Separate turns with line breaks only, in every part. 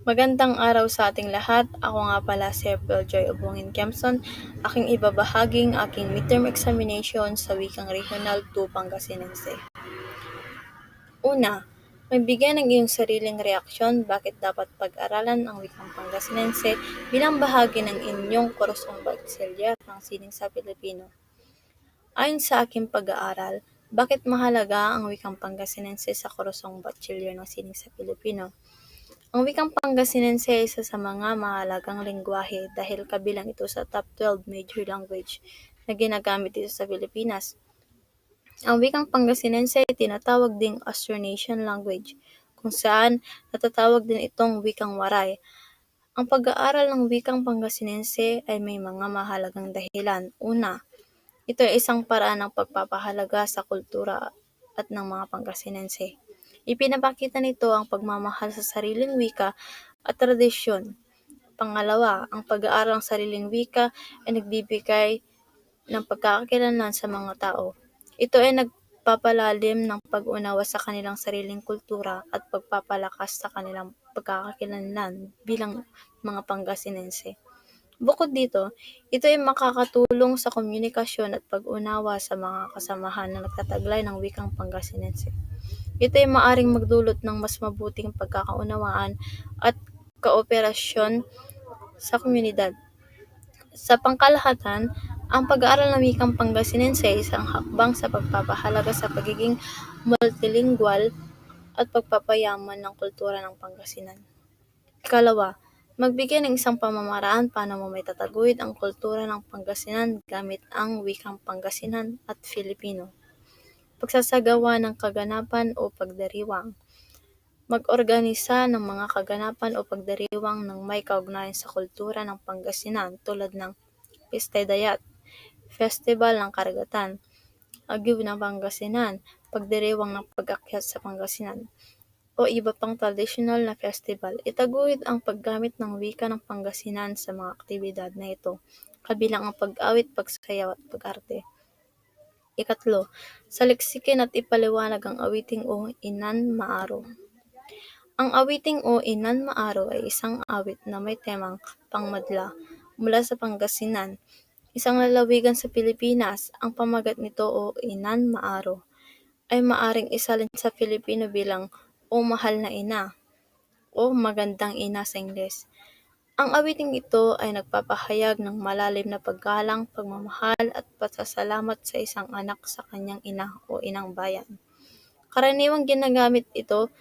Magandang araw sa ating lahat. Ako nga pala si Joy Obongin Kemson. Aking ibabahaging aking midterm examination sa wikang regional 2 Pangasinense. Una, magbigay ng iyong sariling reaksyon bakit dapat pag-aralan ang wikang Pangasinense bilang bahagi ng inyong kursong bachiller ng sining sa Pilipino. Ayon sa aking pag-aaral, bakit mahalaga ang wikang Pangasinense sa kursong bachiller ng sining sa Pilipino? Ang wikang Pangasinense ay isa sa mga mahalagang lengguwahe dahil kabilang ito sa top 12 major language na ginagamit dito sa Pilipinas. Ang wikang Pangasinense ay tinatawag ding Austronesian language, kung saan natatawag din itong wikang Waray. Ang pag-aaral ng wikang Pangasinense ay may mga mahalagang dahilan. Una, ito ay isang paraan ng pagpapahalaga sa kultura at ng mga Pangasinense. Ipinapakita nito ang pagmamahal sa sariling wika at tradisyon. Pangalawa, ang pag-aaral ng sariling wika ay nagbibigay ng pagkakakilanlan sa mga tao. Ito ay nagpapalalim ng pag-unawa sa kanilang sariling kultura at pagpapalakas sa kanilang pagkakakilanlan bilang mga Pangasinense. Bukod dito, ito ay makakatulong sa komunikasyon at pag-unawa sa mga kasamahan na nagtataglay ng wikang Pangasinense. Ito ay maaring magdulot ng mas mabuting pagkakaunawaan at kooperasyon sa komunidad. Sa pangkalahatan, ang pag-aaral ng wikang Pangasinense ay isang hakbang sa pagpapahalaga sa pagiging multilingual at pagpapayaman ng kultura ng Pangasinan. Ikalawa, magbigay ng isang pamamaraan paano mo maitataguyod ang kultura ng Pangasinan gamit ang wikang Pangasinan at Filipino. Pagsasagawa ng kaganapan o pagdiriwang. Mag-organisa ng mga kaganapan o pagdiriwang ng may kaugnayan sa kultura ng Pangasinan tulad ng Pistay Dayat, Festival ng Karagatan, Agiw ng Pangasinan, pagdiriwang ng pag-akyat sa Pangasinan, o iba pang tradisyonal na festival. Itaguyod ang paggamit ng wika ng Pangasinan sa mga aktibidad na ito, kabilang ang pag-awit, pagsayaw at pag-arte. Ikatlo, saliksikin at ipaliwanag ang awiting o Inan Maaro. Ang awiting o Inan Maaro ay isang awit na may temang pangmadla mula sa Pangasinan, isang lalawigan sa Pilipinas. Ang pamagat nito o Inan Maaro ay maaring isalin sa Filipino bilang O Mahal na Ina o Magandang Ina sa Ingles. Ang awiting ito ay nagpapahayag ng malalim na paggalang, pagmamahal at pasasalamat sa isang anak sa kanyang ina o inang bayan. Karaniwang ginagamit ito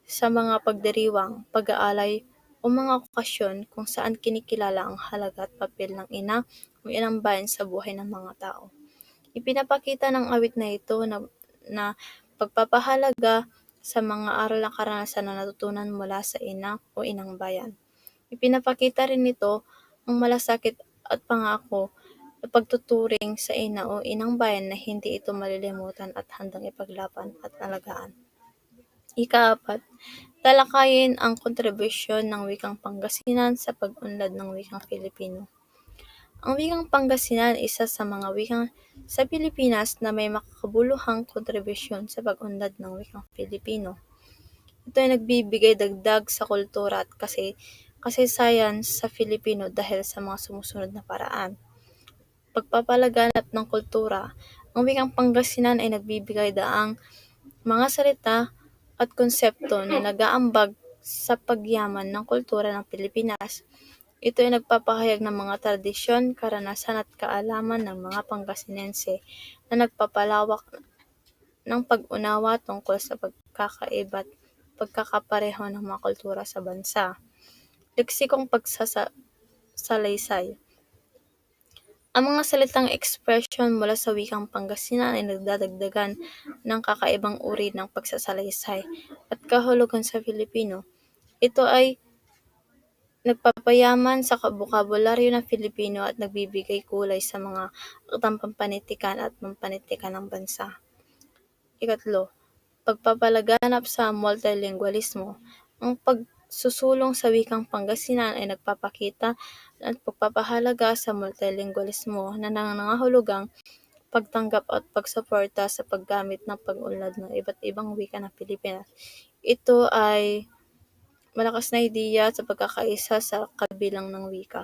sa mga pagdiriwang, pag-aalay o mga okasyon kung saan kinikilala ang halaga at papel ng ina o inang bayan sa buhay ng mga tao. Ipinapakita ng awit na ito na pagpapahalaga sa mga aral na karanasan na natutunan mula sa ina o inang bayan. Ipinapakita rin nito ang malasakit at pangako na pagtuturing sa ina o inang bayan na hindi ito malilimutan at handang ipaglaban at alagaan. Ika-4, talakayin ang kontribusyon ng wikang Pangasinan sa pag-unlad ng wikang Filipino. Ang wikang Pangasinan ay isa sa mga wikang sa Pilipinas na may makakabuluhang kontribusyon sa pag-unlad ng wikang Filipino. Ito ay nagbibigay dagdag sa kultura at kasaysayan sa Filipino dahil sa mga sumusunod na paraan. Pagpapalaganap ng kultura. Ang wikang Pangasinan ay nagbibigay daang mga salita at konsepto na nag-aambag sa pagyaman ng kultura ng Pilipinas. Ito ay nagpapahayag ng mga tradisyon, karanasan at kaalaman ng mga Pangasinense na nagpapalawak ng pag-unawa tungkol sa pagkakaiba at pagkakapareho ng mga kultura sa bansa. Leksikong pagsasalaysay. Ang mga salitang ekspresyon mula sa wikang Pangasinan ay nagdadagdagan ng kakaibang uri ng pagsasalaysay at kahulugan sa Filipino. Ito ay nagpapayaman sa bokabularyo ng Filipino at nagbibigay kulay sa mga aktang pampanitikan at pampanitikan ng bansa. Ikatlo, pagpapalaganap sa multilingualismo. Ang pagsusulong sa wikang Pangasinan ay nagpapakita at pagpapahalaga sa multilingualismo na nangangahulugang pagtanggap at pagsuporta sa paggamit ng pag-unlad ng iba't ibang wika ng Pilipinas. Ito ay malakas na ideya sa pagkakaisa sa kabilang ng wika.